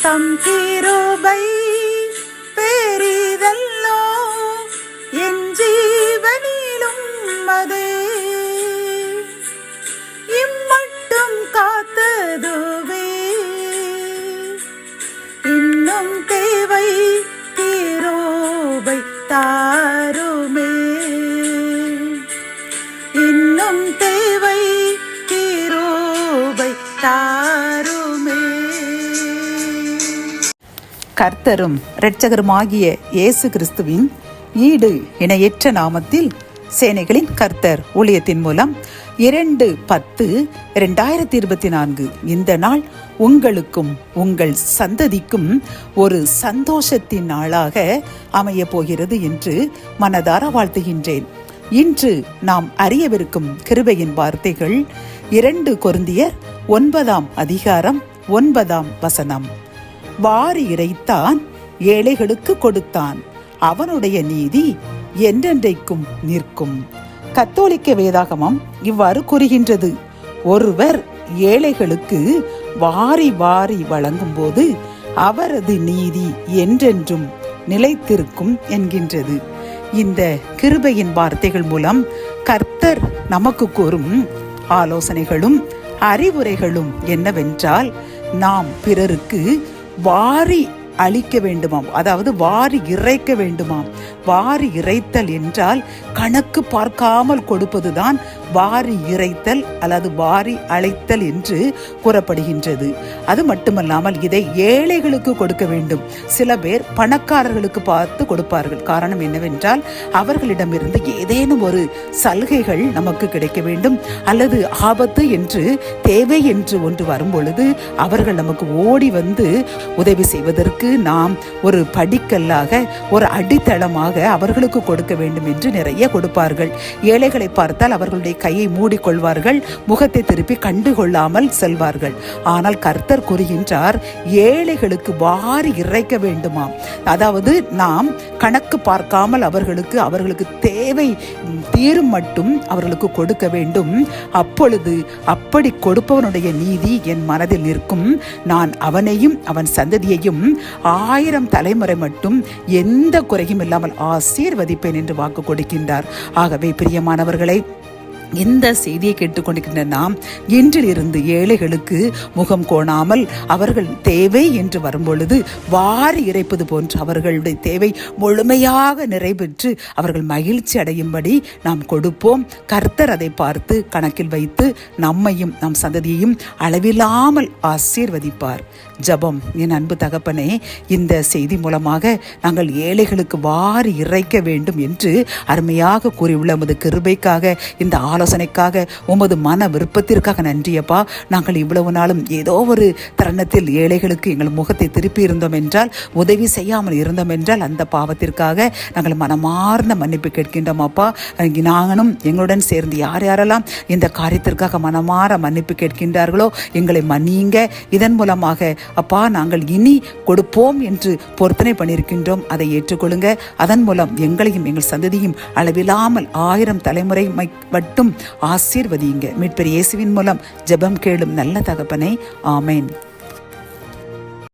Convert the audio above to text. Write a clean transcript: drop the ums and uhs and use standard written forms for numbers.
தம் கிருபை பெரிதல்லோ என் ஜீவனிலும் அதே இம்மட்டும் காத்ததுவே இன்னும் தேவை கிருபை தாருமே இன்னும் தேவை கிருபை தாருமே. கர்த்தரும் இரட்சகருமாகிய இயேசு கிறிஸ்துவின் ஈடு இணையற்ற நாமத்தில் சேனைகளின் கர்த்தர் ஊழியத்தின் மூலம் 2/10/2024 இந்த நாள் உங்களுக்கும் உங்கள் சந்ததிக்கும் ஒரு சந்தோஷத்தின் நாளாக அமைய போகிறது என்று மனதார வாழ்த்துகின்றேன். இன்று நாம் அறியவிருக்கும் கிருபையின் வார்த்தைகள் 2 கொரிந்தியர் 9:9 வாரி இறைத்தான், ஏழைகளுக்கு கொடுத்தான், அவனுடைய நீதி என்றென்றைக்கும் நிற்கும். கத்தோலிக்க வேதாகமம் இவ்வாறு கூறுகின்றது. ஒருவர் ஏழைகளுக்கு வாரி வாரி வழங்கும் போது அவரது நீதி என்றென்றும் நிலைத்திருக்கும் என்கின்றது. இந்த கிருபையின் வார்த்தைகள் மூலம் கர்த்தர் நமக்கு கூறும் ஆலோசனைகளும் அறிவுரைகளும் என்னவென்றால், நாம் பிறருக்கு வாரி அளிக்க வேண்டுமாம், அதாவது வாரி இறைக்க வேண்டுமாம். வாரி இறைத்தல் என்றால் கணக்கு பார்க்காமல் கொடுப்பதுதான் வாரி இறைத்தல் அல்லது வாரி அழைத்தல் என்று கூறப்படுகின்றது. அது மட்டுமல்லாமல் இதை ஏழைகளுக்கு கொடுக்க வேண்டும். சில பேர் பணக்காரர்களுக்கு பார்த்து கொடுப்பார்கள். காரணம் என்னவென்றால், அவர்களிடமிருந்து ஏதேனும் ஒரு சலுகைகள் நமக்கு கிடைக்க வேண்டும், அல்லது ஆபத்து என்று தேவை என்று ஒன்று வரும் பொழுது அவர்கள் நமக்கு ஓடி வந்து உதவி செய்வதற்கு நாம் ஒரு படிக்கல்லாக, ஒரு அடித்தளமாக அவர்களுக்கு கொடுக்க வேண்டும் என்று நிறைய கொடுப்பார்கள். ஏழைகளை பார்த்தால் அவர்களுடைய கையை மூடிக்கொள்வார்கள், முகத்தை திருப்பி கண்டுகொள்ளாமல் செல்வார்கள். ஆனால் கர்த்தர் கூறுகின்றார், ஏழைகளுக்கு வாரி இறைக்க வேண்டுமாம். அதாவது நாம் கணக்கு பார்க்காமல் அவர்களுக்கு தேவை தீரும் மட்டும் அவர்களுக்கு கொடுக்க வேண்டும். அப்பொழுது அப்படி கொடுப்பவனுடைய நீதி என் மனதில் நிற்கும். நான் அவனையும் அவன் சந்ததியையும் 1000 தலைமுறை மட்டும் எந்த குறையும் இல்லாமல் ஆசீர்வதிப்பேன் என்று வாக்கு கொடுக்கின்றார். ஆகவே பிரியமானவர்களை, இந்த செய்தியை கேட்டுக்கொண்டிருக்கின்ற நாம் இன்றிலிருந்து ஏழைகளுக்கு முகம் கோணாமல் அவர்கள் தேவை என்று வரும்பொழுது வாரி இறைப்பது போன்று அவர்களுடைய தேவை முழுமையாக நிறைவேற்று அவர்கள் மகிழ்ச்சி அடையும்படி நாம் கொடுப்போம். கர்த்தர் அதை பார்த்து கணக்கில் வைத்து நம்மையும் நம் சந்ததியையும் அளவில்லாமல் ஆசீர்வதிப்பார். ஜெபம். என் அன்பு தகப்பனே, இந்த செய்தி மூலமாக நாங்கள் ஏழைகளுக்கு வாரி இறைக்க வேண்டும் என்று அருமையாக கூறியுள்ள உமது கிருபைக்காக, இந்த ஆலோசனைக்காக, உமது மன விருப்பத்திற்காக நன்றியப்பா. நாங்கள் இவ்வளவு நாளும் ஏதோ ஒரு தருணத்தில் ஏழைகளுக்கு எங்கள் முகத்தை திருப்பி இருந்தோம் என்றால், உதவி செய்யாமல் இருந்தோம் என்றால், அந்த பாவத்திற்காக நாங்கள் மனமார்ந்த மன்னிப்பு கேட்கின்றோம் அப்பா. நாங்களும் எங்களுடன் சேர்ந்து யார் யாரெல்லாம் இந்த காரியத்திற்காக மனமாற மன்னிப்பு கேட்கின்றார்களோ எங்களை மன்னியுங்க. இதன் மூலமாக அப்பா நாங்கள் இனி கொடுப்போம் என்று பொருத்தனை பண்ணியிருக்கின்றோம். அதை ஏற்றுக்கொள்ளுங்க. அதன் மூலம் எங்களையும் எங்கள் சந்ததியும் அளவில்லாமல் 1000 தலைமுறை மட்டும் ஆசீர்வதியுங்க. மீட்பர் இயேசுவின் மூலம் ஜெபம் கேளும் நல்ல தகப்பனே, ஆமேன்.